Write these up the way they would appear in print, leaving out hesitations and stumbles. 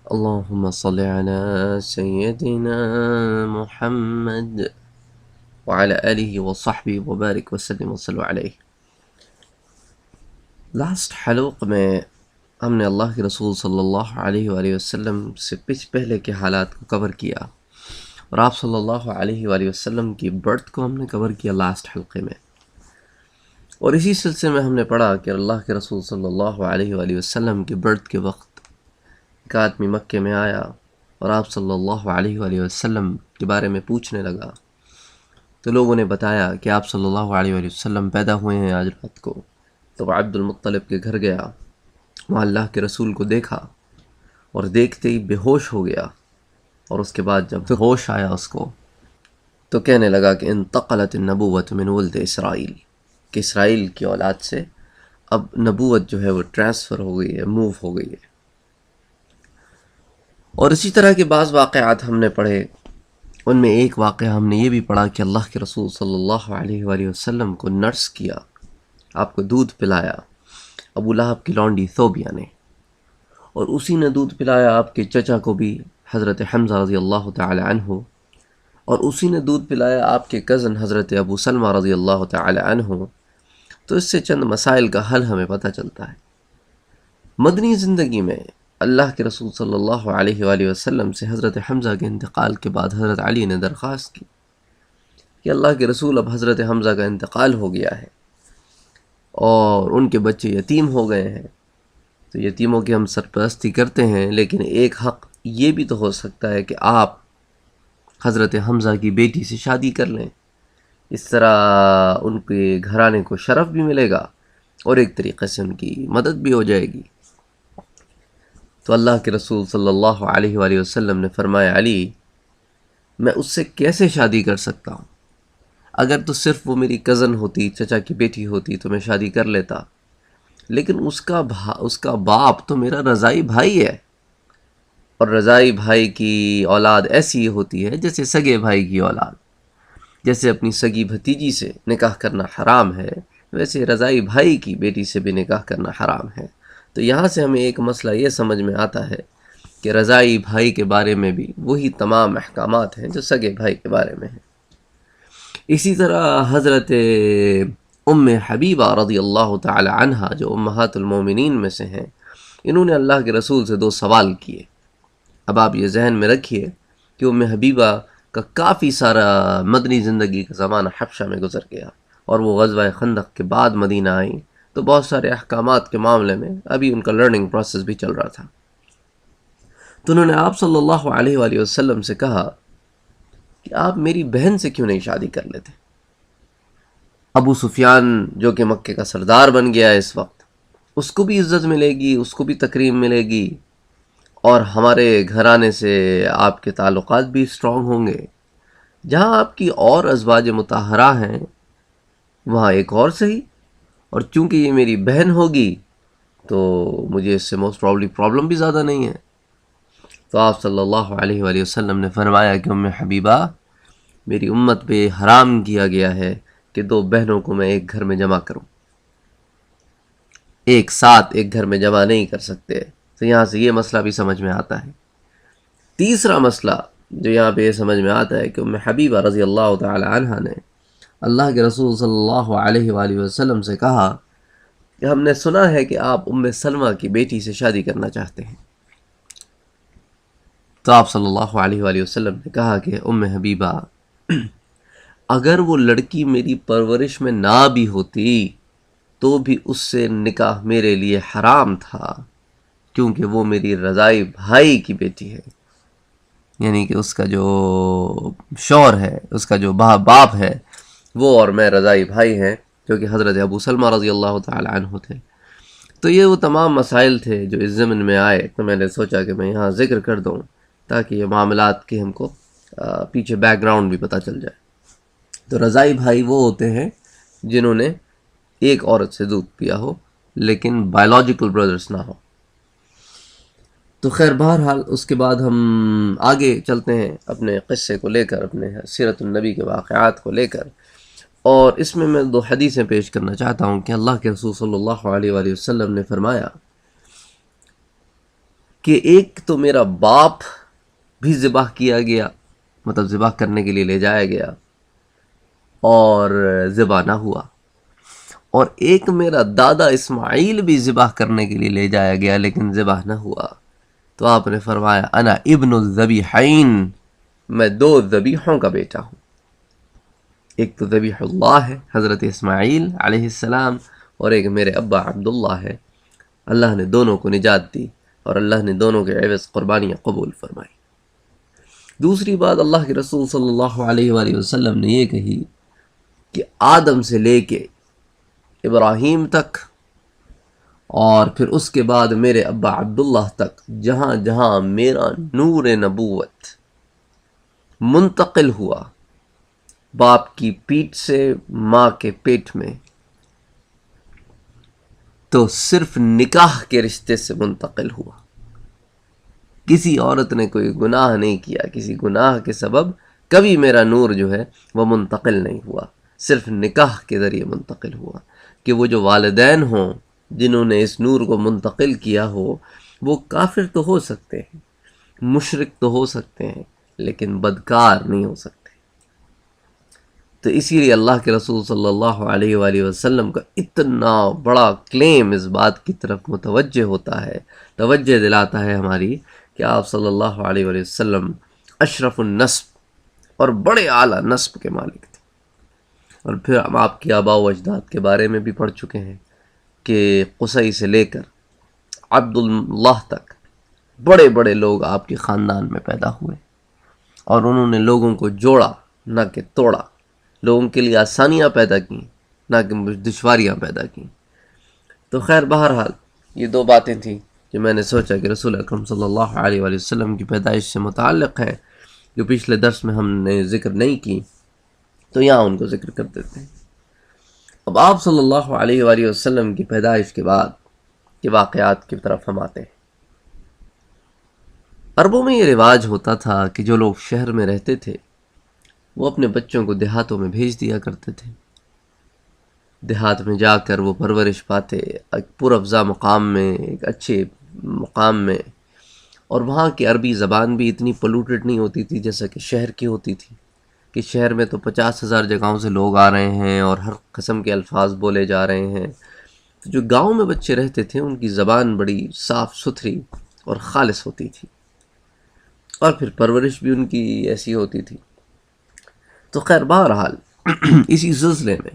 اللهم صل على سيدنا محمد وعلى آله وصحبه وبارك وسلم وصلوا علیہ۔ لاسٹ حلق میں ہم نے اللہ کے رسول صلی اللہ علیہ وآلہ وسلم سے پہلے کے حالات کو کور کیا، اور آپ صلی اللہ علیہ وآلہ وسلم کی برتھ کو ہم نے کور کیا لاسٹ حلقے میں، اور اسی سلسلے میں ہم نے پڑھا کہ اللہ کے رسول صلی اللہ علیہ وآلہ وسلم کی برتھ کے وقت ایک آدمی مکے میں آیا اور آپ صلی اللہ علیہ وآلہ وسلم کے بارے میں پوچھنے لگا، تو لوگوں نے بتایا کہ آپ صلی اللہ علیہ وآلہ وسلم پیدا ہوئے ہیں آج رات کو۔ تو وہ عبد المطلب کے گھر گیا، وہاں اللہ کے رسول کو دیکھا اور دیکھتے ہی بے ہوش ہو گیا، اور اس کے بعد جب ہوش آیا اس کو تو کہنے لگا کہ انتقلت النبوت من ولد اسرائیل، کہ اسرائیل کی اولاد سے اب نبوت جو ہے وہ ٹرانسفر ہو گئی ہے، موو ہو گئی ہے۔ اور اسی طرح کے بعض واقعات ہم نے پڑھے، ان میں ایک واقعہ ہم نے یہ بھی پڑھا کہ اللہ کے رسول صلی اللہ علیہ وآلہ وسلم کو نرس کیا، آپ کو دودھ پلایا ابو لہب کی لونڈی ثوبیہ نے، اور اسی نے دودھ پلایا آپ کے چچا کو بھی حضرت حمزہ رضی اللہ تعالی عنہ، اور اسی نے دودھ پلایا آپ کے کزن حضرت ابو سلمہ رضی اللہ تعالی عنہ۔ تو اس سے چند مسائل کا حل ہمیں پتہ چلتا ہے۔ مدنی زندگی میں اللہ کے رسول صلی اللہ علیہ وآلہ وسلم سے حضرت حمزہ کے انتقال کے بعد حضرت علی نے درخواست کی کہ اللہ کے رسول اب حضرت حمزہ کا انتقال ہو گیا ہے اور ان کے بچے یتیم ہو گئے ہیں، تو یتیموں کی ہم سرپرستی کرتے ہیں، لیکن ایک حق یہ بھی تو ہو سکتا ہے کہ آپ حضرت حمزہ کی بیٹی سے شادی کر لیں، اس طرح ان کے گھرانے کو شرف بھی ملے گا اور ایک طریقے سے ان کی مدد بھی ہو جائے گی۔ تو اللہ کے رسول صلی اللہ علیہ وآلہ وسلم نے فرمایا، علی میں اس سے کیسے شادی کر سکتا ہوں؟ اگر تو صرف وہ میری کزن ہوتی، چچا کی بیٹی ہوتی تو میں شادی کر لیتا، لیکن اس کا باپ تو میرا رضائی بھائی ہے، اور رضائی بھائی کی اولاد ایسی ہوتی ہے جیسے سگے بھائی کی اولاد، جیسے اپنی سگی بھتیجی سے نکاح کرنا حرام ہے، ویسے رضائی بھائی کی بیٹی سے بھی نکاح کرنا حرام ہے۔ تو یہاں سے ہمیں ایک مسئلہ یہ سمجھ میں آتا ہے کہ رضائی بھائی کے بارے میں بھی وہی تمام احکامات ہیں جو سگے بھائی کے بارے میں ہیں۔ اسی طرح حضرت ام حبیبہ رضی اللہ تعالی عنہا جو امہات المومنین میں سے ہیں، انہوں نے اللہ کے رسول سے 2 سوال کیے۔ اب آپ یہ ذہن میں رکھیے کہ ام حبیبہ کا کافی سارا مدنی زندگی کا زمانہ حبشہ میں گزر گیا، اور وہ غزوہ خندق کے بعد مدینہ آئیں، تو بہت سارے احکامات کے معاملے میں ابھی ان کا لرننگ پروسیس بھی چل رہا تھا۔ تو انہوں نے آپ صلی اللہ علیہ وآلہ وسلم سے کہا کہ آپ میری بہن سے کیوں نہیں شادی کر لیتے؟ ابو سفیان جو کہ مکے کا سردار بن گیا ہے اس وقت، اس کو بھی عزت ملے گی، اس کو بھی تکریم ملے گی، اور ہمارے گھرانے سے آپ کے تعلقات بھی اسٹرانگ ہوں گے۔ جہاں آپ کی اور ازواج مطہرہ ہیں وہاں ایک اور صحیح، اور چونکہ یہ میری بہن ہوگی تو مجھے اس سے موسٹ پرابلی پرابلم بھی زیادہ نہیں ہے۔ تو آپ صلی اللہ علیہ وآلہ وسلم نے فرمایا کہ ام حبیبہ، میری امت پہ حرام کیا گیا ہے کہ 2 بہنوں کو میں ایک گھر میں جمع کروں، ایک ساتھ ایک گھر میں جمع نہیں کر سکتے۔ تو یہاں سے یہ مسئلہ بھی سمجھ میں آتا ہے۔ تیسرا مسئلہ جو یہاں پہ یہ سمجھ میں آتا ہے کہ ام حبیبہ رضی اللہ تعالی عنہ نے اللہ کے رسول صلی اللہ علیہ وآلہ وسلم سے کہا کہ ہم نے سنا ہے کہ آپ ام سلمہ کی بیٹی سے شادی کرنا چاہتے ہیں۔ تو آپ صلی اللہ علیہ وآلہ وسلم نے کہا کہ ام حبیبہ، اگر وہ لڑکی میری پرورش میں نہ بھی ہوتی تو بھی اس سے نکاح میرے لیے حرام تھا، کیونکہ وہ میری رضائی بھائی کی بیٹی ہے، یعنی کہ اس کا جو شوہر ہے، اس کا جو باپ ہے، وہ اور میں رضائی بھائی ہیں، جو کہ حضرت ابو سلمہ رضی اللہ تعالی عنہ تھے۔ تو یہ وہ تمام مسائل تھے جو اس ضمن میں آئے، تو میں نے سوچا کہ میں یہاں ذکر کر دوں تاکہ یہ معاملات کی ہم کو پیچھے بیک گراؤنڈ بھی پتہ چل جائے۔ تو رضائی بھائی وہ ہوتے ہیں جنہوں نے ایک عورت سے دودھ پیا ہو لیکن بایولوجیکل برادرز نہ ہو۔ تو خیر بہرحال اس کے بعد ہم آگے چلتے ہیں اپنے قصے کو لے کر، اپنے سیرت النبی کے واقعات کو لے کر، اور اس میں 2 حدیثیں پیش کرنا چاہتا ہوں کہ اللہ کے رسول صلی اللہ علیہ وآلہ وسلم نے فرمایا کہ ایک تو میرا باپ بھی ذبح کیا گیا، مطلب ذبح کرنے کے لیے لے جایا گیا اور ذبح نہ ہوا، اور ایک میرا دادا اسماعیل بھی ذبح کرنے کے لیے لے جایا گیا لیکن ذبح نہ ہوا۔ تو آپ نے فرمایا انا ابن الذبیحین، میں دو ذبیحوں کا بیٹا ہوں، ایک تو ذبیح اللہ ہے حضرت اسماعیل علیہ السلام، اور ایک میرے ابا عبداللہ ہے۔ اللہ نے دونوں کو نجات دی اور اللہ نے دونوں کے عوض قربانیاں قبول فرمائی۔ دوسری بات اللہ کے رسول صلی اللہ علیہ وآلہ وسلم نے یہ کہی کہ آدم سے لے کے ابراہیم تک اور پھر اس کے بعد میرے ابا عبداللہ تک جہاں جہاں میرا نور نبوت منتقل ہوا، باپ کی پیٹھ سے ماں کے پیٹ میں، تو صرف نکاح کے رشتے سے منتقل ہوا۔ کسی عورت نے کوئی گناہ نہیں کیا، کسی گناہ کے سبب کبھی میرا نور جو ہے وہ منتقل نہیں ہوا، صرف نکاح کے ذریعے منتقل ہوا۔ کہ وہ جو والدین ہوں جنہوں نے اس نور کو منتقل کیا ہو، وہ کافر تو ہو سکتے ہیں، مشرک تو ہو سکتے ہیں، لیکن بدکار نہیں ہو سکتے۔ تو اسی لیے اللہ کے رسول صلی اللہ علیہ وآلہ وسلم کا اتنا بڑا کلیم اس بات کی طرف متوجہ ہوتا ہے، توجہ دلاتا ہے ہماری، کہ آپ صلی اللہ علیہ وآلہ وسلم اشرف النسب اور بڑے اعلیٰ نسب کے مالک تھے۔ اور پھر ہم آپ کی آباء و اجداد کے بارے میں بھی پڑھ چکے ہیں کہ قصی سے لے کر عبداللہ تک بڑے بڑے لوگ آپ کے خاندان میں پیدا ہوئے، اور انہوں نے لوگوں کو جوڑا نہ کہ توڑا، لوگوں کے لیے آسانیاں پیدا کیں نہ کہ دشواریاں پیدا کیں۔ تو خیر بہرحال یہ دو باتیں تھیں جو میں نے سوچا کہ رسول اکرم صلی اللہ علیہ وآلہ وسلم کی پیدائش سے متعلق ہیں، جو پچھلے درس میں ہم نے ذکر نہیں کی، تو یہاں ان کو ذکر کر دیتے ہیں۔ اب آپ صلی اللہ علیہ وآلہ وسلم کی پیدائش کے بعد کے واقعات کی طرف ہم آتے ہیں۔ عربوں میں یہ رواج ہوتا تھا کہ جو لوگ شہر میں رہتے تھے وہ اپنے بچوں کو دیہاتوں میں بھیج دیا کرتے تھے۔ دیہات میں جا کر وہ پرورش پاتے، ایک پرافزا مقام میں، ایک اچھے مقام میں، اور وہاں کی عربی زبان بھی اتنی پولوٹڈ نہیں ہوتی تھی جیسا کہ شہر کی ہوتی تھی، کہ شہر میں تو 50,000 جگہوں سے لوگ آ رہے ہیں اور ہر قسم کے الفاظ بولے جا رہے ہیں۔ تو جو گاؤں میں بچے رہتے تھے ان کی زبان بڑی صاف ستھری اور خالص ہوتی تھی، اور پھر پرورش بھی ان کی ایسی ہوتی تھی۔ تو خیر بہرحال اسی سلسلے میں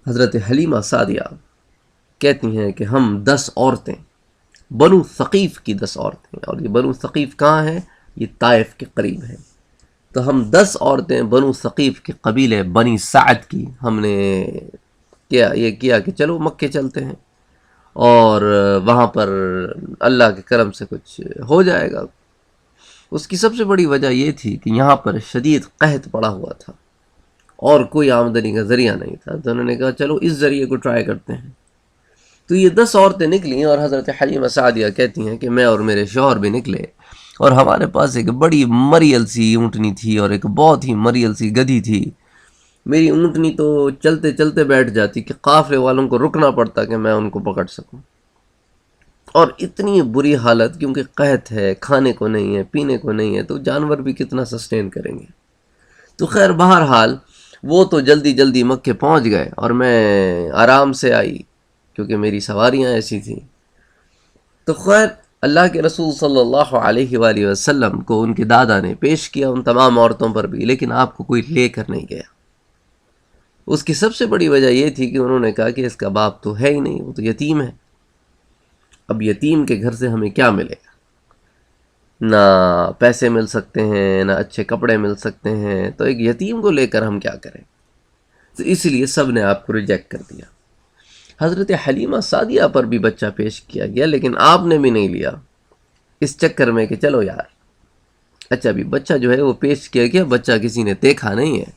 حضرت حلیمہ سعدیہ کہتی ہیں کہ ہم 10 عورتیں، بنو ثقیف کی 10 عورتیں، اور یہ بنو ثقیف کہاں ہیں؟ یہ طائف کے قریب ہیں۔ تو ہم 10 عورتیں بنو ثقیف کے قبیلے بنی سعد کی، ہم نے یہ کیا کہ چلو مکے چلتے ہیں اور وہاں پر اللہ کے کرم سے کچھ ہو جائے گا۔ اس کی سب سے بڑی وجہ یہ تھی کہ یہاں پر شدید قحط پڑا ہوا تھا اور کوئی آمدنی کا ذریعہ نہیں تھا، تو انہوں نے کہا چلو اس ذریعے کو ٹرائی کرتے ہیں۔ تو یہ 10 عورتیں نکلیں، اور حضرت حلیمہ سعدیہ کہتی ہیں کہ میں اور میرے شوہر بھی نکلے، اور ہمارے پاس ایک بڑی مریل سی اونٹنی تھی اور ایک بہت ہی مریل سی گدھی تھی۔ میری اونٹنی تو چلتے چلتے بیٹھ جاتی کہ قافلے والوں کو رکنا پڑتا کہ میں ان کو پکڑ سکوں، اور اتنی بری حالت کیونکہ قحط ہے، کھانے کو نہیں ہے، پینے کو نہیں ہے، تو جانور بھی کتنا سسٹین کریں گے۔ تو خیر بہرحال وہ تو جلدی جلدی مکے پہنچ گئے اور میں آرام سے آئی کیونکہ میری سواریاں ایسی تھیں۔ تو خیر اللہ کے رسول صلی اللہ علیہ وآلہ وسلم کو ان کے دادا نے پیش کیا ان تمام عورتوں پر بھی، لیکن آپ کو کوئی لے کر نہیں گیا۔ اس کی سب سے بڑی وجہ یہ تھی کہ انہوں نے کہا کہ اس کا باپ تو ہے ہی نہیں، وہ تو یتیم ہے۔ اب یتیم کے گھر سے ہمیں کیا ملے گا؟ نہ پیسے مل سکتے ہیں، نہ اچھے کپڑے مل سکتے ہیں، تو ایک یتیم کو لے کر ہم کیا کریں؟ تو اس لیے سب نے آپ کو ریجیکٹ کر دیا۔ حضرت حلیمہ سعدیہ پر بھی بچہ پیش کیا گیا، لیکن آپ نے بھی نہیں لیا، اس چکر میں کہ چلو یار اچھا بھی بچہ جو ہے وہ پیش کیا گیا، بچہ کسی نے دیکھا نہیں ہے۔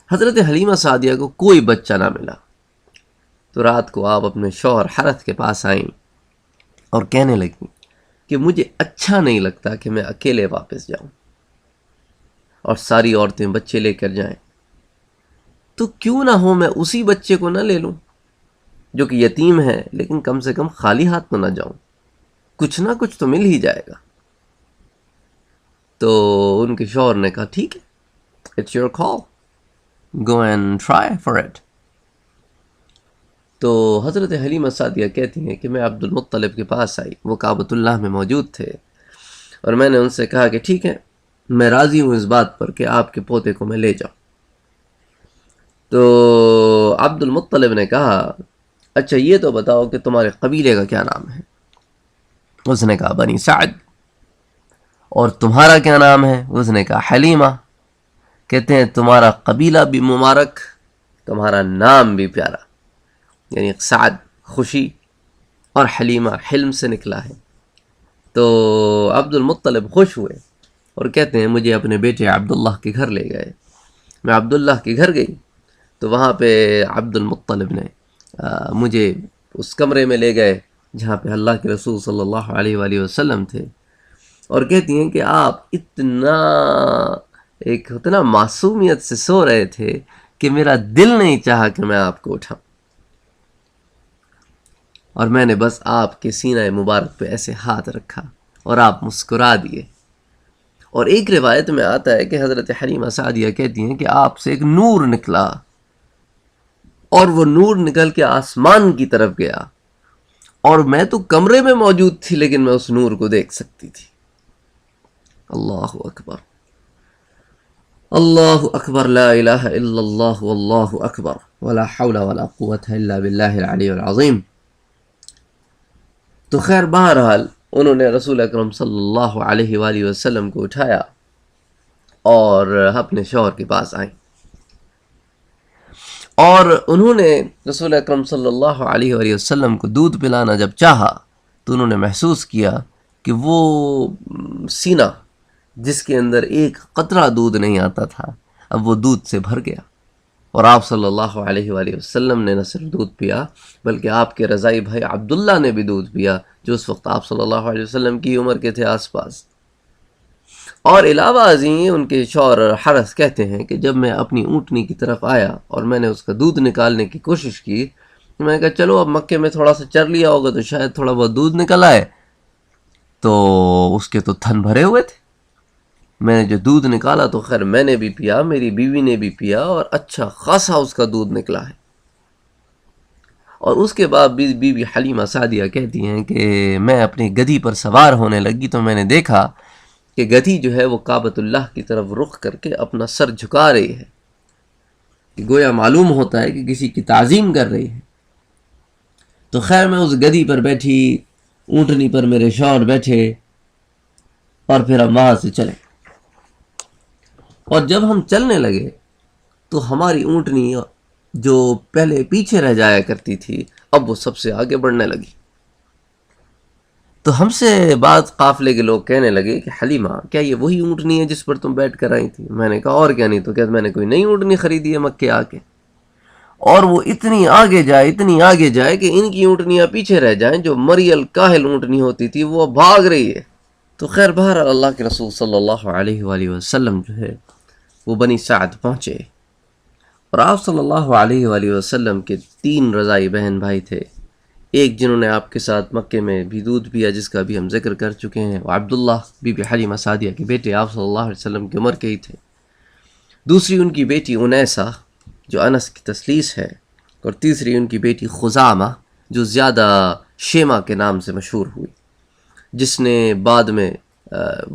حضرت حلیمہ سعدیہ کو کوئی بچہ نہ ملا، تو رات کو آپ اپنے شوہر حرث کے پاس آئیں اور کہنے لگیں کہ مجھے اچھا نہیں لگتا کہ میں اکیلے واپس جاؤں اور ساری عورتیں بچے لے کر جائیں، تو کیوں نہ ہو میں اسی بچے کو نہ لے لوں جو کہ یتیم ہے، لیکن کم سے کم خالی ہاتھ تو نہ جاؤں۔ کچھ نہ کچھ تو مل ہی جائے گا۔ تو ان کے شوہر نے کہا ٹھیک ہے، it's your call, go and try for it. تو حضرت حلیمہ سعدیہ کہتی ہیں کہ میں عبد المطلب کے پاس آئی، وہ کعبۃ اللہ میں موجود تھے، اور میں نے ان سے کہا کہ ٹھیک ہے، میں راضی ہوں اس بات پر کہ آپ کے پوتے کو میں لے جاؤں۔ تو عبد المطلب نے کہا اچھا یہ تو بتاؤ کہ تمہارے قبیلے کا کیا نام ہے؟ اس نے کہا بنی سعد۔ اور تمہارا کیا نام ہے؟ اس نے کہا حلیمہ۔ کہتے ہیں تمہارا قبیلہ بھی مبارک، تمہارا نام بھی پیارا، یعنی سعد خوشی اور حلیمہ حلم سے نکلا ہے۔ تو عبد المطلب خوش ہوئے اور کہتے ہیں مجھے اپنے بیٹے عبداللہ کے گھر لے گئے۔ میں عبداللہ کے گھر گئی تو وہاں پہ عبد المطلب نے مجھے اس کمرے میں لے گئے جہاں پہ اللہ کے رسول صلی اللہ علیہ وآلہ وسلم تھے، اور کہتی ہیں کہ آپ اتنا معصومیت سے سو رہے تھے کہ میرا دل نہیں چاہا کہ میں آپ کو اٹھاؤں، اور میں نے بس آپ کے سینہ مبارک پہ ایسے ہاتھ رکھا اور آپ مسکرا دیے۔ اور ایک روایت میں آتا ہے کہ حضرت حلیمہ سعدیہ کہتی ہیں کہ آپ سے ایک نور نکلا، اور وہ نور نکل کے آسمان کی طرف گیا، اور میں تو کمرے میں موجود تھی لیکن میں اس نور کو دیکھ سکتی تھی۔ اللہ اکبر، اللہ اکبر، لا الہ الا اللہ واللہ اکبر، ولا حول ولا قوة الا باللہ العلی العظیم۔ تو خیر بہرحال انہوں نے رسول اکرم صلی اللہ علیہ وآلہ وسلم کو اٹھایا اور اپنے شوہر کے پاس آئیں، اور انہوں نے رسول اکرم صلی اللہ علیہ وآلہ وسلم کو دودھ پلانا جب چاہا تو انہوں نے محسوس کیا کہ وہ سینہ جس کے اندر ایک قطرہ دودھ نہیں آتا تھا اب وہ دودھ سے بھر گیا، اور آپ صلی اللہ علیہ وآلہ وسلم نے نہ صرف دودھ پیا بلکہ آپ کے رضائی بھائی عبداللہ نے بھی دودھ پیا، جو اس وقت آپ صلی اللہ علیہ وسلم کی عمر کے تھے آس پاس۔ اور علاوہ ازیں ان کے شوہر حرث کہتے ہیں کہ جب میں اپنی اونٹنی کی طرف آیا اور میں نے اس کا دودھ نکالنے کی کوشش کی، میں نے کہا چلو اب مکے میں تھوڑا سا چر لیا ہوگا تو شاید تھوڑا بہت دودھ نکل آئے، تو اس کے تو تھن بھرے ہوئے تھے۔ میں نے جو دودھ نکالا تو خیر میں نے بھی پیا، میری بیوی نے بھی پیا، اور اچھا خاصا اس کا دودھ نکلا ہے۔ اور اس کے بعد بی بی حلیمہ سعدیہ کہتی ہیں کہ میں اپنی گدھی پر سوار ہونے لگی تو میں نے دیکھا کہ گدھی جو ہے وہ کعبۃ اللہ کی طرف رخ کر کے اپنا سر جھکا رہی ہے، کہ گویا معلوم ہوتا ہے کہ کسی کی تعظیم کر رہی ہے۔ تو خیر میں اس گدھی پر بیٹھی، اونٹنی پر میرے شوہر بیٹھے، اور پھر ہم وہاں سے چلے، اور جب ہم چلنے لگے تو ہماری اونٹنی جو پہلے پیچھے رہ جایا کرتی تھی اب وہ سب سے آگے بڑھنے لگی۔ تو ہم سے بعض قافلے کے لوگ کہنے لگے کہ حلیمہ کیا یہ وہی اونٹنی ہے جس پر تم بیٹھ کر آئی تھی؟ میں نے کہا اور کیا، نہیں تو کیا میں نے کوئی نئی اونٹنی خریدی ہے مکے آ کے؟ اور وہ اتنی آگے جائے کہ ان کی اونٹنیاں پیچھے رہ جائیں، جو مریل کاہل اونٹنی ہوتی تھی وہ بھاگ رہی ہے۔ تو خیر بہرحال اللہ کے رسول صلی اللہ علیہ وآلہ وسلم جو ہے وہ بنی سعد پہنچے، اور آپ صلی اللہ علیہ وآلہ وسلم کے 3 رضائی بہن بھائی تھے، ایک جنہوں نے آپ کے ساتھ مکے میں بھی دودھ پیا جس کا بھی ہم ذکر کر چکے ہیں، وہ عبداللہ بی بی حلیمہ سعدیہ کے بیٹے آپ صلی اللہ علیہ وسلم کی عمر کے ہی تھے، دوسری ان کی بیٹی انیسہ جو انس کی تثلیث ہے، اور تیسری ان کی بیٹی خزامہ جو زیادہ شیمہ کے نام سے مشہور ہوئی، جس نے بعد میں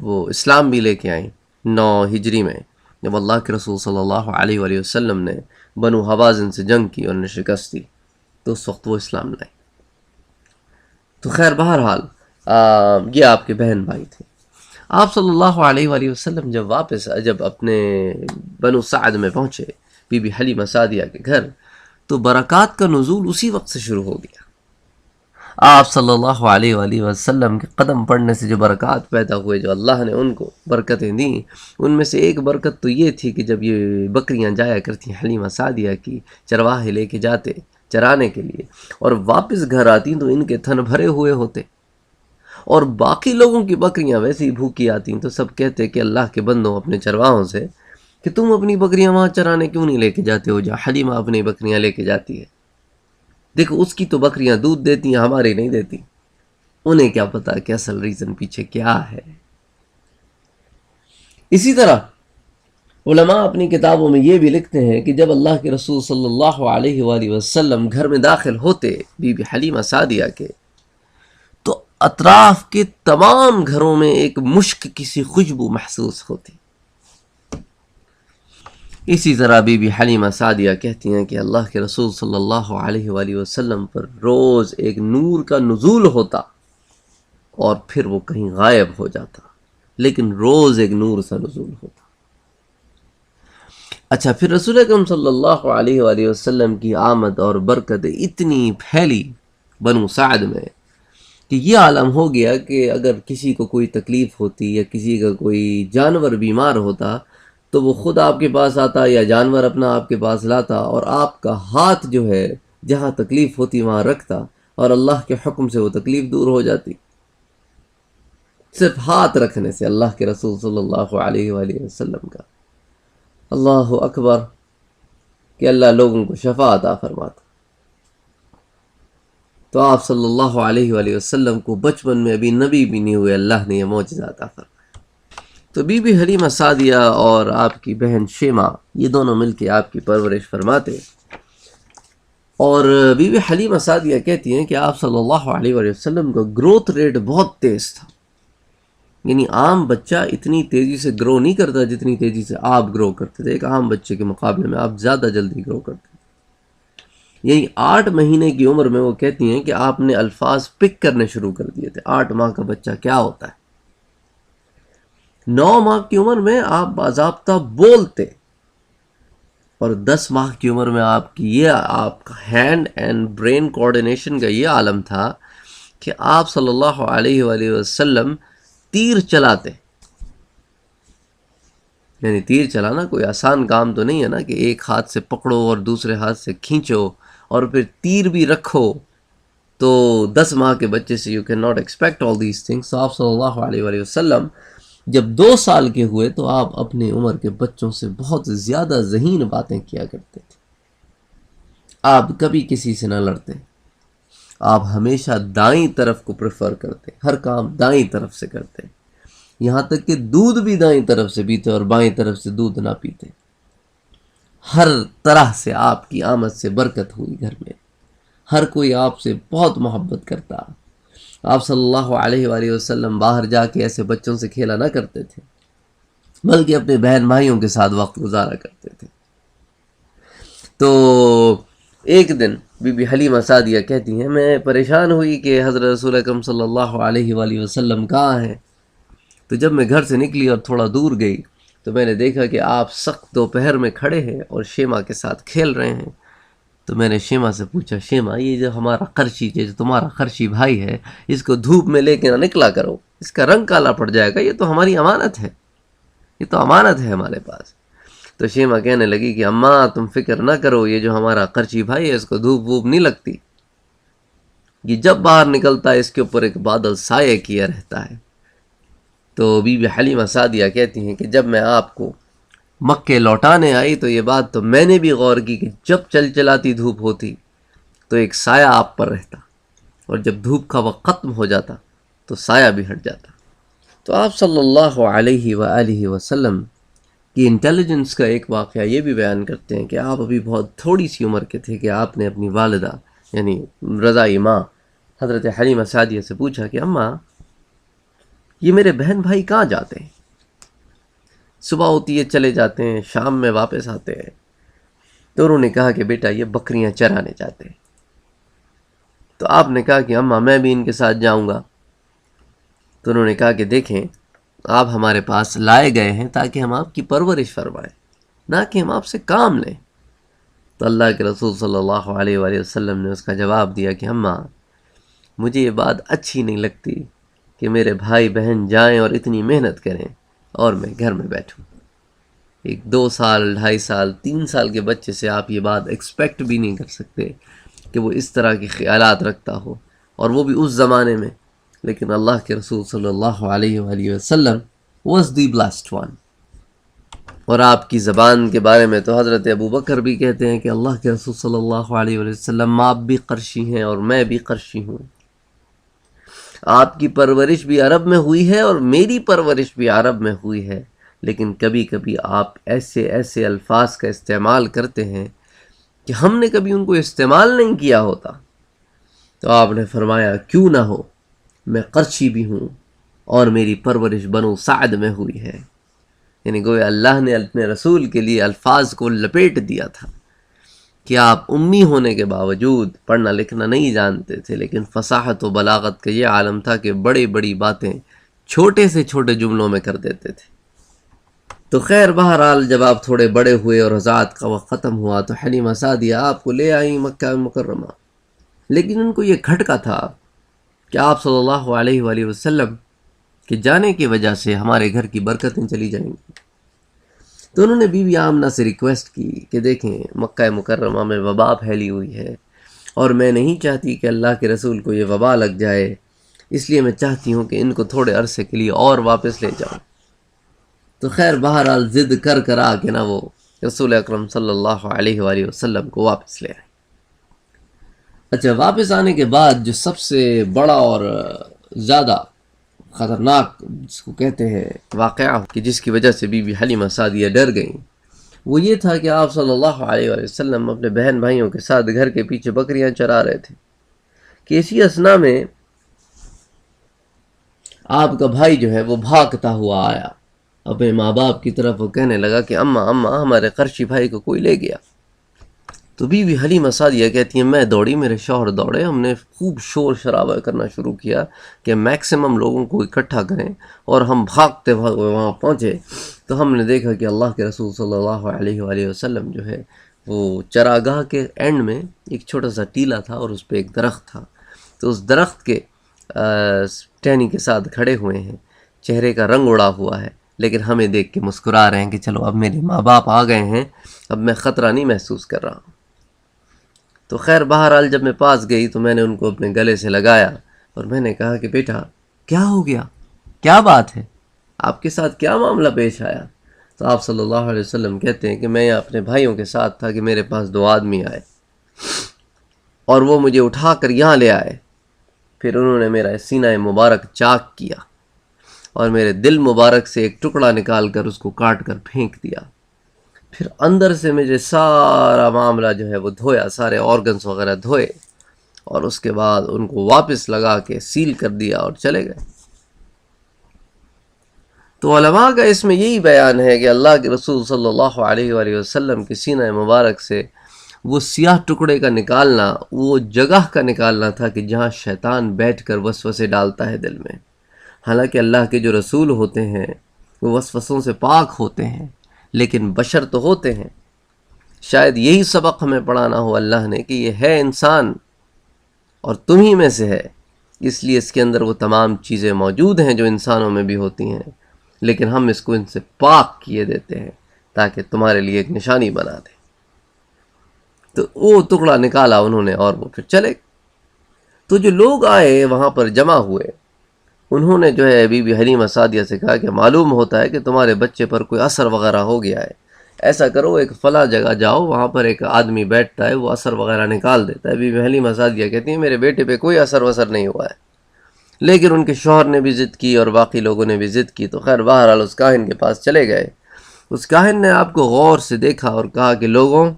وہ اسلام بھی لے کے آئیں 9 ہجری میں، جب اللہ کے رسول صلی اللہ علیہ وآلہ وسلم نے بنو حوازن سے جنگ کی اور انہیں شکست دی تو اس وقت وہ اسلام لائیں۔ تو خیر بہرحال یہ آپ کے بہن بھائی تھے۔ آپ صلی اللہ علیہ وآلہ وسلم جب اپنے بنو سعد میں پہنچے بی بی حلیمہ سعدیہ کے گھر، تو برکات کا نزول اسی وقت سے شروع ہو گیا۔ آپ صلی اللہ علیہ وآلہ وسلم کے قدم پڑنے سے جو برکات پیدا ہوئے، جو اللہ نے ان کو برکتیں دیں، ان میں سے ایک برکت تو یہ تھی کہ جب یہ بکریاں جایا کرتی حلیمہ سعدیہ کی، چرواہے لے کے جاتے چرانے کے لیے، اور واپس گھر آتی تو ان کے تھن بھرے ہوئے ہوتے، اور باقی لوگوں کی بکریاں ویسے ہی بھوکی آتی تو سب کہتے کہ اللہ کے بندوں اپنے چرواہوں سے کہ تم اپنی بکریاں وہاں چرانے کیوں نہیں لے کے جاتے ہو جہاں حلیمہ اپنی بکریاں لے کے جاتی ہے؟ دیکھو اس کی تو بکریاں دودھ دیتی ہیں، ہماری نہیں دیتی۔ انہیں کیا پتا کہ اصل ریزن پیچھے کیا ہے۔ اسی طرح علماء اپنی کتابوں میں یہ بھی لکھتے ہیں کہ جب اللہ کے رسول صلی اللہ علیہ وآلہ وسلم گھر میں داخل ہوتے بی بی حلیمہ سعدیہ کے، تو اطراف کے تمام گھروں میں ایک مشک کی سی خوشبو محسوس ہوتی۔ اسی طرح بی بی حلیمہ سعدیہ کہتی ہیں کہ اللہ کے رسول صلی اللہ علیہ وآلہ وسلم پر روز ایک نور کا نزول ہوتا اور پھر وہ کہیں غائب ہو جاتا، لیکن روز ایک نور سا نزول ہوتا۔ اچھا، پھر رسول اکرم صلی اللہ علیہ وآلہ وسلم کی آمد اور برکت اتنی پھیلی بنو سعد میں کہ یہ عالم ہو گیا کہ اگر کسی کو کوئی تکلیف ہوتی یا کسی کا کوئی جانور بیمار ہوتا تو وہ خود آپ کے پاس آتا یا جانور اپنا آپ کے پاس لاتا اور آپ کا ہاتھ جو ہے جہاں تکلیف ہوتی وہاں رکھتا اور اللہ کے حکم سے وہ تکلیف دور ہو جاتی۔ صرف ہاتھ رکھنے سے اللہ کے رسول صلی اللہ علیہ وآلہ وسلم کا۔ اللہ اکبر کہ اللہ لوگوں کو شفا عطا فرماتا۔ تو آپ صلی اللہ علیہ وآلہ وسلم کو بچپن میں ابھی نبی بھی نہیں ہوئے، اللہ نے یہ معجزہ عطا فرمایا۔ تو بی بی حلیمہ سعدیہ اور آپ کی بہن شیمہ یہ دونوں مل کے آپ کی پرورش فرماتے، اور بی بی حلیمہ سعدیہ کہتی ہیں کہ آپ صلی اللہ علیہ وآلہ وسلم کا گروتھ ریٹ بہت تیز تھا، یعنی عام بچہ اتنی تیزی سے گرو نہیں کرتا جتنی تیزی سے آپ گرو کرتے تھے۔ ایک عام بچے کے مقابلے میں آپ زیادہ جلدی گرو کرتے تھے۔ یعنی 8 مہینے کی عمر میں وہ کہتی ہیں کہ آپ نے الفاظ پک کرنے شروع کر دیے تھے۔ 8 ماہ کا بچہ کیا ہوتا ہے، 9 ماہ کی عمر میں آپ باضابطہ بولتے، اور 10 ماہ کی عمر میں آپ کا ہینڈ اینڈ برین کوآرڈینیشن کا یہ عالم تھا کہ آپ صلی اللہ علیہ وآلہ وسلم تیر چلاتے۔ یعنی تیر چلانا کوئی آسان کام تو نہیں ہے نا کہ ایک ہاتھ سے پکڑو اور دوسرے ہاتھ سے کھینچو اور پھر تیر بھی رکھو۔ تو 10 ماہ کے بچے سے you can not expect all these things. آپ صلی اللہ علیہ وآلہ وسلم جب 2 سال کے ہوئے تو آپ اپنی عمر کے بچوں سے بہت زیادہ ذہین باتیں کیا کرتے تھے۔ آپ کبھی کسی سے نہ لڑتے، آپ ہمیشہ دائیں طرف کو پریفر کرتے، ہر کام دائیں طرف سے کرتے، یہاں تک کہ دودھ بھی دائیں طرف سے پیتے اور بائیں طرف سے دودھ نہ پیتے۔ ہر طرح سے آپ کی آمد سے برکت ہوئی گھر میں، ہر کوئی آپ سے بہت محبت کرتا۔ آپ صلی اللہ علیہ وآلہ وسلم باہر جا کے ایسے بچوں سے کھیلا نہ کرتے تھے، بلکہ اپنے بہن بھائیوں کے ساتھ وقت گزارا کرتے تھے۔ تو ایک دن بی بی حلیمہ سعدیہ کہتی ہیں میں پریشان ہوئی کہ حضرت رسول اکرم صلی اللہ علیہ وآلہ وسلم کہاں ہیں۔ تو جب میں گھر سے نکلی اور تھوڑا دور گئی تو میں نے دیکھا کہ آپ سخت دوپہر میں کھڑے ہیں اور شیمہ کے ساتھ کھیل رہے ہیں۔ تو میں نے شیمہ سے پوچھا، شیمہ یہ جو ہمارا خرچی جو تمہارا خرچی بھائی ہے، اس کو دھوپ میں لے کے نہ نکلا کرو، اس کا رنگ کالا پڑ جائے گا، یہ تو ہماری امانت ہے، یہ تو امانت ہے ہمارے پاس۔ تو شیمہ کہنے لگی کہ اماں تم فکر نہ کرو، یہ جو ہمارا خرچی بھائی ہے اس کو دھوپ ووپ نہیں لگتی، یہ جب باہر نکلتا ہے اس کے اوپر ایک بادل سایہ کیا رہتا ہے۔ تو بی بی حلیمہ سعدیہ کہتی ہیں کہ جب میں آپ کو مکے لوٹانے آئی تو یہ بات تو میں نے بھی غور کی کہ جب چلاتی دھوپ ہوتی تو ایک سایہ آپ پر رہتا، اور جب دھوپ کا وقت ختم ہو جاتا تو سایہ بھی ہٹ جاتا۔ تو آپ صلی اللہ علیہ وآلہ وسلم کی انٹیلیجنس کا ایک واقعہ یہ بھی بیان کرتے ہیں کہ آپ ابھی بہت تھوڑی سی عمر کے تھے کہ آپ نے اپنی والدہ یعنی رضائی ماں حضرت حلیمہ سعدیہ سے پوچھا کہ اماں یہ میرے بہن بھائی کہاں جاتے ہیں؟ صبح ہوتی ہے چلے جاتے ہیں، شام میں واپس آتے ہیں۔ تو انہوں نے کہا کہ بیٹا یہ بکریاں چرانے جاتے ہیں۔ تو آپ نے کہا کہ اماں میں بھی ان کے ساتھ جاؤں گا۔ تو انہوں نے کہا کہ دیکھیں آپ ہمارے پاس لائے گئے ہیں تاکہ ہم آپ کی پرورش فرمائیں، نہ کہ ہم آپ سے کام لیں۔ تو اللہ کے رسول صلی اللہ علیہ وآلہ وسلم نے اس کا جواب دیا کہ اماں مجھے یہ بات اچھی نہیں لگتی کہ میرے بھائی بہن جائیں اور اتنی محنت کریں اور میں گھر میں بیٹھوں۔ ایک 2 سال 2.5 سال 3 سال کے بچے سے آپ یہ بات ایکسپیکٹ بھی نہیں کر سکتے کہ وہ اس طرح کے خیالات رکھتا ہو، اور وہ بھی اس زمانے میں۔ لیکن اللہ کے رسول صلی اللہ علیہ وآلہ وسلم was the blessed one۔ اور آپ کی زبان کے بارے میں تو حضرت ابو بکر بھی کہتے ہیں کہ اللہ کے رسول صلی اللہ علیہ وآلہ وسلم آپ بھی قرشی ہیں اور میں بھی قرشی ہوں۔ آپ کی پرورش بھی عرب میں ہوئی ہے اور میری پرورش بھی عرب میں ہوئی ہے، لیکن کبھی کبھی آپ ایسے ایسے الفاظ کا استعمال کرتے ہیں کہ ہم نے کبھی ان کو استعمال نہیں کیا ہوتا۔ تو آپ نے فرمایا کیوں نہ ہو، میں قرشی بھی ہوں اور میری پرورش بنو سعد میں ہوئی ہے۔ یعنی گویا اللہ نے اپنے رسول کے لیے الفاظ کو لپیٹ دیا تھا کہ آپ امی ہونے کے باوجود پڑھنا لکھنا نہیں جانتے تھے، لیکن فصاحت و بلاغت کا یہ عالم تھا کہ بڑی بڑی باتیں چھوٹے سے چھوٹے جملوں میں کر دیتے تھے۔ تو خیر بہرحال جب آپ تھوڑے بڑے ہوئے اور رضاعت کا وقت ختم ہوا تو حلیمہ سعدیہ آپ کو لے آئیں مکہ مکرمہ، لیکن ان کو یہ کھٹکا تھا کہ آپ صلی اللہ علیہ وآلہ وسلم کے جانے کی وجہ سے ہمارے گھر کی برکتیں چلی جائیں گی۔ تو انہوں نے بی بی آمنہ سے ریکویسٹ کی کہ دیکھیں مکہ مکرمہ میں وبا پھیلی ہوئی ہے اور میں نہیں چاہتی کہ اللہ کے رسول کو یہ وبا لگ جائے، اس لیے میں چاہتی ہوں کہ ان کو تھوڑے عرصے کے لیے اور واپس لے جاؤں۔ تو خیر بہرحال ضد کر کر آ کے نا وہ رسول اکرم صلی اللہ علیہ وآلہ وسلم کو واپس لے آئے۔ اچھا، واپس آنے کے بعد جو سب سے بڑا اور زیادہ خطرناک جس کو کہتے ہیں واقعہ کہ جس کی وجہ سے بی بی حلیمہ سعدیہ ڈر گئیں، وہ یہ تھا کہ آپ صلی اللہ علیہ وآلہ وسلم اپنے بہن بھائیوں کے ساتھ گھر کے پیچھے بکریاں چرا رہے تھے کہ اسی اثنا میں آپ کا بھائی جو ہے وہ بھاگتا ہوا آیا اپنے ماں باپ کی طرف، وہ کہنے لگا کہ اماں اماں ہمارے قرشی بھائی کو کوئی لے گیا۔ تو بی بی حلیمہ سعدیہ کہتی ہیں میں دوڑی، میرے شوہر دوڑے، ہم نے خوب شور شرابہ کرنا شروع کیا کہ میکسیمم لوگوں کو اکٹھا کریں، اور ہم بھاگتے بھاگتے وہاں پہنچے تو ہم نے دیکھا کہ اللہ کے رسول صلی اللہ علیہ وآلہ وسلم جو ہے وہ چراگاہ کے اینڈ میں ایک چھوٹا سا ٹیلا تھا اور اس پہ ایک درخت تھا، تو اس درخت کے ٹہنی کے ساتھ کھڑے ہوئے ہیں، چہرے کا رنگ اڑا ہوا ہے، لیکن ہمیں دیکھ کے مسکرا رہے ہیں کہ چلو اب میرے ماں باپ آ گئے ہیں، اب میں خطرہ نہیں محسوس کر رہا ہوں۔ تو خیر بہرحال جب میں پاس گئی تو میں نے ان کو اپنے گلے سے لگایا اور میں نے کہا کہ بیٹا کیا ہو گیا، کیا بات ہے، آپ کے ساتھ کیا معاملہ پیش آیا؟ تو آپ صلی اللہ علیہ وسلم کہتے ہیں کہ میں اپنے بھائیوں کے ساتھ تھا کہ میرے پاس دو آدمی آئے اور وہ مجھے اٹھا کر یہاں لے آئے، پھر انہوں نے میرا سینہ مبارک چاک کیا اور میرے دل مبارک سے ایک ٹکڑا نکال کر اس کو کاٹ کر پھینک دیا، پھر اندر سے مجھے سارا معاملہ جو ہے وہ دھویا، سارے آرگنز وغیرہ دھوئے، اور اس کے بعد ان کو واپس لگا کے سیل کر دیا اور چلے گئے۔ تو علماء کا اس میں یہی بیان ہے کہ اللہ کے رسول صلی اللہ علیہ وآلہ وسلم کی سینہ مبارک سے وہ سیاہ ٹکڑے کا نکالنا وہ جگہ کا نکالنا تھا کہ جہاں شیطان بیٹھ کر وسوسے ڈالتا ہے دل میں۔ حالانکہ اللہ کے جو رسول ہوتے ہیں وہ وسوسوں سے پاک ہوتے ہیں، لیکن بشر تو ہوتے ہیں۔ شاید یہی سبق ہمیں پڑھانا ہو اللہ نے کہ یہ ہے انسان اور تم ہی میں سے ہے، اس لیے اس کے اندر وہ تمام چیزیں موجود ہیں جو انسانوں میں بھی ہوتی ہیں، لیکن ہم اس کو ان سے پاک کیے دیتے ہیں تاکہ تمہارے لیے ایک نشانی بنا دیں۔ تو وہ ٹکڑا نکالا انہوں نے اور وہ پھر چلے۔ تو جو لوگ آئے وہاں پر جمع ہوئے، انہوں نے جو ہے بی بی حلیمہ سعدیہ سے کہا کہ معلوم ہوتا ہے کہ تمہارے بچے پر کوئی اثر وغیرہ ہو گیا ہے، ایسا کرو ایک فلاں جگہ جاؤ، وہاں پر ایک آدمی بیٹھتا ہے، وہ اثر وغیرہ نکال دیتا ہے۔ بی بی حلیمہ سعدیہ کہتی ہیں میرے بیٹے پہ کوئی اثر وثر نہیں ہوا ہے، لیکن ان کے شوہر نے بھی ضد کی اور باقی لوگوں نے بھی ضد کی، تو خیر بہرحال اس کاہن کے پاس چلے گئے۔ اس کاہن نے آپ کو غور سے دیکھا اور کہا کہ لوگوں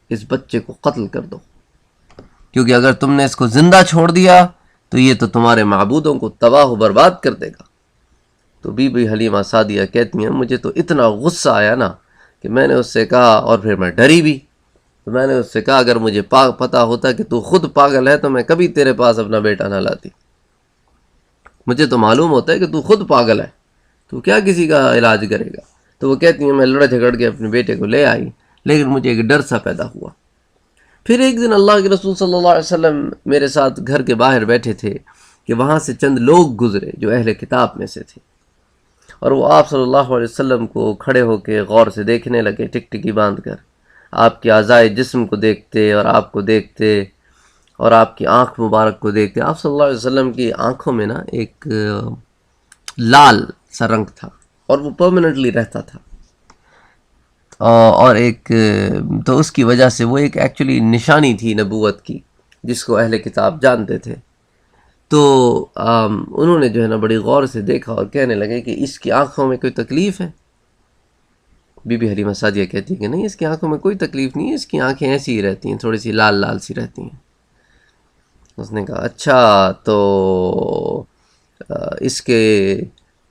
اس بچے کو قتل کر دو، کیونکہ اگر تم نے اس کو زندہ چھوڑ دیا تو یہ تو تمہارے معبودوں کو تباہ و برباد کر دے گا۔ تو بی بی حلیمہ سعدیہ کہتی ہیں مجھے تو اتنا غصہ آیا نا کہ میں نے اس سے کہا، اور پھر میں ڈری بھی، تو میں نے اس سے کہا اگر مجھے پتہ ہوتا کہ تو خود پاگل ہے تو میں کبھی تیرے پاس اپنا بیٹا نہ لاتی، مجھے تو معلوم ہوتا ہے کہ تو خود پاگل ہے، تو کیا کسی کا علاج کرے گا۔ تو وہ کہتی ہیں میں لڑ جھگڑ کے اپنے بیٹے کو لے آئی، لیکن مجھے ایک ڈر سا پیدا ہوا۔ پھر ایک دن اللہ کے رسول صلی اللہ علیہ وسلم میرے ساتھ گھر کے باہر بیٹھے تھے کہ وہاں سے چند لوگ گزرے جو اہل کتاب میں سے تھے، اور وہ آپ صلی اللہ علیہ وسلم کو کھڑے ہو کے غور سے دیکھنے لگے، ٹکٹکی باندھ کر آپ کے اعضائے جسم کو دیکھتے اور آپ کو دیکھتے اور آپ کی آنکھ مبارک کو دیکھتے۔ آپ صلی اللہ علیہ وسلم کی آنکھوں میں نا ایک لال سا رنگ تھا اور وہ پرماننٹلی رہتا تھا، اور ایک تو اس کی وجہ سے وہ ایک ایکچولی نشانی تھی نبوت کی جس کو اہل کتاب جانتے تھے۔ تو انہوں نے جو ہے نا بڑی غور سے دیکھا اور کہنے لگے کہ اس کی آنکھوں میں کوئی تکلیف ہے؟ بی بی حلیمہ سعدیہ کہتی ہے کہ نہیں، اس کی آنکھوں میں کوئی تکلیف نہیں ہے، اس کی آنکھیں ایسی ہی رہتی ہیں، تھوڑی سی لال لال سی رہتی ہیں۔ اس نے کہا اچھا تو اس کے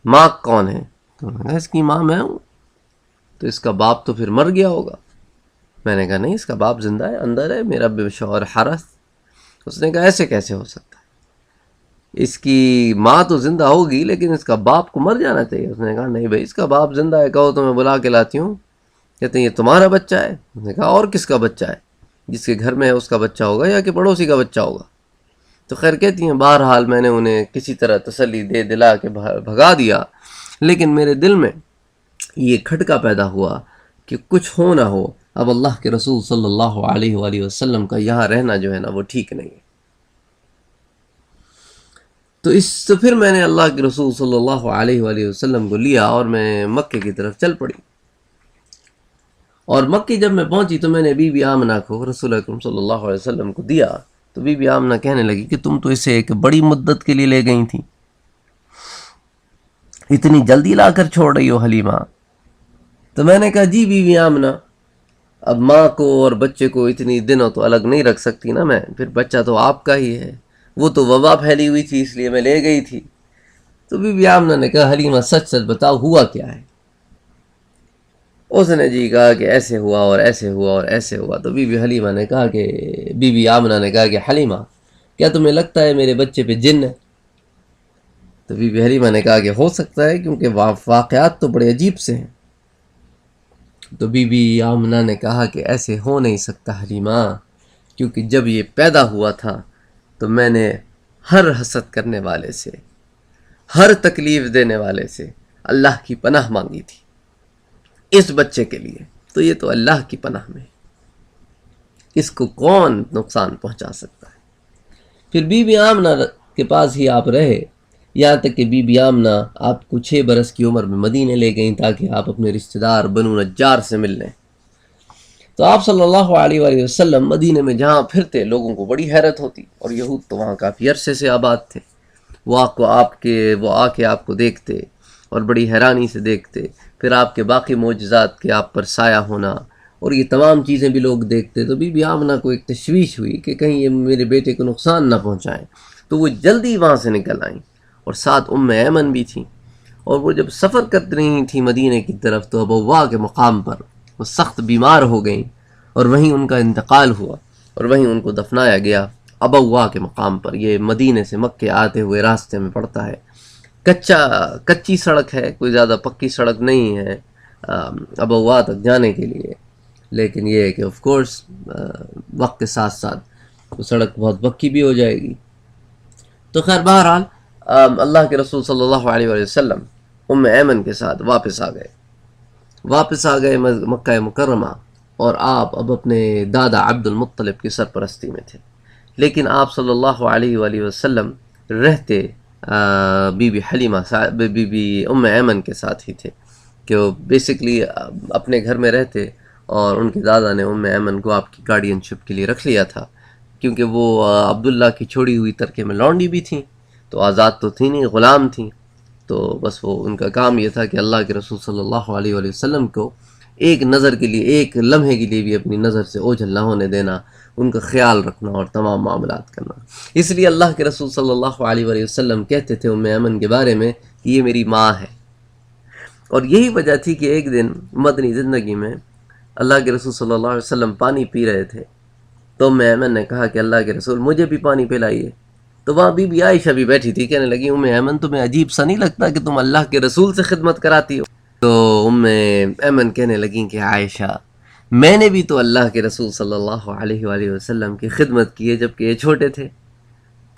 ماں کون ہے؟ تو انہوں نے کہا اس کی ماں میں ہوں۔ تو اس کا باپ تو پھر مر گیا ہوگا۔ میں نے کہا نہیں، اس کا باپ زندہ ہے، اندر ہے، میرا بے شوہر حرس۔ اس نے کہا ایسے کیسے ہو سکتا ہے، اس کی ماں تو زندہ ہوگی لیکن اس کا باپ کو مر جانا چاہیے۔ اس نے کہا نہیں بھائی، اس کا باپ زندہ ہے، کہو تو میں بلا کے لاتی ہوں۔ کہتے ہیں یہ تمہارا بچہ ہے؟ اس نے کہا اور کس کا بچہ ہے؟ جس کے گھر میں ہے اس کا بچہ ہوگا یا کہ پڑوسی کا بچہ ہوگا؟ تو خیر کہتی ہیں بہرحال میں نے انہیں کسی طرح تسلی دے دلا کے بھگا دیا، لیکن میرے دل میں یہ کھٹکا پیدا ہوا کہ کچھ ہو نہ ہو، اب اللہ کے رسول صلی اللہ علیہ وآلہ وسلم کا یہاں رہنا جو ہے نا وہ ٹھیک نہیں ہے۔ تو پھر میں نے اللہ کے رسول صلی اللہ علیہ وآلہ وسلم کو لیا اور میں مکے کی طرف چل پڑی۔ اور مکے جب میں پہنچی تو میں نے بی بی آمنہ کو رسول اکرم صلی اللہ علیہ وسلم کو دیا، تو بی بی آمنہ کہنے لگی کہ تم تو اسے ایک بڑی مدت کے لیے لے گئی تھی، اتنی جلدی لا کر چھوڑ رہی ہو حلیمہ؟ تو میں نے کہا جی بی بی آمنہ، اب ماں کو اور بچے کو اتنی دنوں تو الگ نہیں رکھ سکتی نا میں، پھر بچہ تو آپ کا ہی ہے، وہ تو وبا پھیلی ہوئی تھی اس لیے میں لے گئی تھی۔ تو بی بی آمنہ نے کہا حلیمہ سچ سچ بتاؤ ہوا کیا ہے؟ اس نے جی کہا کہ ایسے ہوا اور ایسے ہوا اور ایسے ہوا۔ تو بی بی حلیمہ نے کہا کہ بی بی آمنہ نے کہا کہ حلیمہ کیا تمہیں لگتا ہے میرے بچے پہ جن ہے؟ تو بی بی حلیمہ نے کہا کہ ہو سکتا ہے، کیونکہ واقعات تو بڑے عجیب سے ہیں۔ تو بی بی آمنہ نے کہا کہ ایسے ہو نہیں سکتا حلیمہ، کیونکہ جب یہ پیدا ہوا تھا تو میں نے ہر حسد کرنے والے سے، ہر تکلیف دینے والے سے اللہ کی پناہ مانگی تھی اس بچے کے لیے، تو یہ تو اللہ کی پناہ میں، اس کو کون نقصان پہنچا سکتا ہے؟ پھر بی بی آمنہ کے پاس ہی آپ رہے، یہاں تک کہ بی بی آمنہ آپ کو 6 برس کی عمر میں مدینے لے گئیں تاکہ آپ اپنے رشتہ دار بنو نجار سے مل لیں۔ تو آپ صلی اللہ علیہ وآلہ وسلم مدینے میں جہاں پھرتے لوگوں کو بڑی حیرت ہوتی، اور یہود تو وہاں کافی عرصے سے آباد تھے، وہ آ کے آپ کو دیکھتے اور بڑی حیرانی سے دیکھتے، پھر آپ کے باقی معجزات کے آپ پر سایہ ہونا اور یہ تمام چیزیں بھی لوگ دیکھتے۔ تو بی بی آمنہ کو ایک تشویش ہوئی کہ کہیں یہ میرے بیٹے کو نقصان نہ پہنچائیں، تو وہ جلدی وہاں سے نکل آئیں، اور ساتھ ایمن بھی تھیں۔ اور وہ جب سفر کر رہی تھیں مدینے کی طرف تو ابوا کے مقام پر وہ سخت بیمار ہو گئیں، اور وہیں ان کا انتقال ہوا اور وہیں ان کو دفنایا گیا ابوا کے مقام پر۔ یہ مدینے سے مکے آتے ہوئے راستے میں پڑتا ہے، کچی سڑک ہے، کوئی زیادہ پکی سڑک نہیں ہے ابوا تک جانے کے لیے، لیکن یہ ہے کہ آف کورس وقت کے ساتھ ساتھ وہ سڑک بہت پکی بھی ہو جائے گی۔ تو خیر بہرحال اللہ کے رسول صلی اللہ علیہ وآلہ وسلم ایمن کے ساتھ واپس آ گئے مکہ مکرمہ، اور آپ اب اپنے دادا عبد المطلب کی سرپرستی میں تھے، لیکن آپ صلی اللہ علیہ وآلہ وسلم رہتے بی بی حلیمہ بی بی ایمن کے ساتھ ہی تھے، کہ وہ بیسکلی اپنے گھر میں رہتے، اور ان کے دادا نے ایمن کو آپ کی گارڈین شپ کے لیے رکھ لیا تھا، کیونکہ وہ عبداللہ کی چھوڑی ہوئی ترکے میں لونڈی بھی تھیں، تو آزاد تو تھی نہیں، غلام تھیں، تو بس وہ ان کا کام یہ تھا کہ اللہ کے رسول صلی اللہ علیہ وآلہ وسلم کو ایک نظر کے لیے، ایک لمحے کے لیے بھی اپنی نظر سے اوجھل نہ ہونے دینا، ان کا خیال رکھنا اور تمام معاملات کرنا۔ اس لیے اللہ کے رسول صلی اللہ علیہ وآلہ وسلم کہتے تھے ایمن کے بارے میں کہ یہ میری ماں ہے، اور یہی وجہ تھی کہ ایک دن مدنی زندگی میں اللہ کے رسول صلی اللہ علیہ وسلم پانی پی رہے تھے، تو ایمن نے کہا کہ اللہ کے رسول مجھے بھی پانی پلائیے۔ تو وہاں بی بی عائشہ بھی بیٹھی تھی، کہنے لگی ایمن تمہیں عجیب سا نہیں لگتا کہ تم اللہ کے رسول سے خدمت کراتی ہو؟ تو ایمن کہنے لگیں کہ عائشہ میں نے بھی تو اللہ کے رسول صلی اللہ علیہ وآلہ وسلم کی خدمت کی ہے جبکہ یہ چھوٹے تھے۔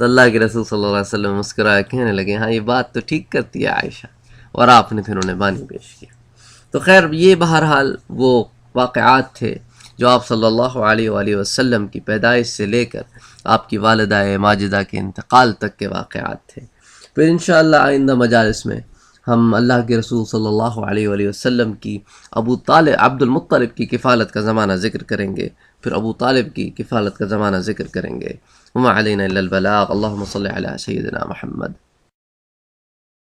تو اللہ کے رسول صلی اللہ علیہ وسلم مسکرائے، کہنے لگے ہاں یہ بات تو ٹھیک کرتی ہے عائشہ، اور آپ نے پھر انہیں پانی پیش کیا۔ تو خیر یہ بہرحال وہ واقعات تھے جو آپ صلی اللہ علیہ وآلہ وسلم کی پیدائش سے لے کر آپ کی والدہ ماجدہ کے انتقال تک کے واقعات تھے۔ پھر انشاءاللہ آئندہ مجالس میں ہم اللہ کے رسول صلی اللہ علیہ وآلہ وسلم کی ابو طالب عبد المطلب کی کفالت کا زمانہ ذکر کریں گے۔ پھر ابو طالب کی کفالت کا زمانہ ذکر کریں گے۔ وما علینا الا البلاغ۔ اللہم صلی علی سیدنا محمد۔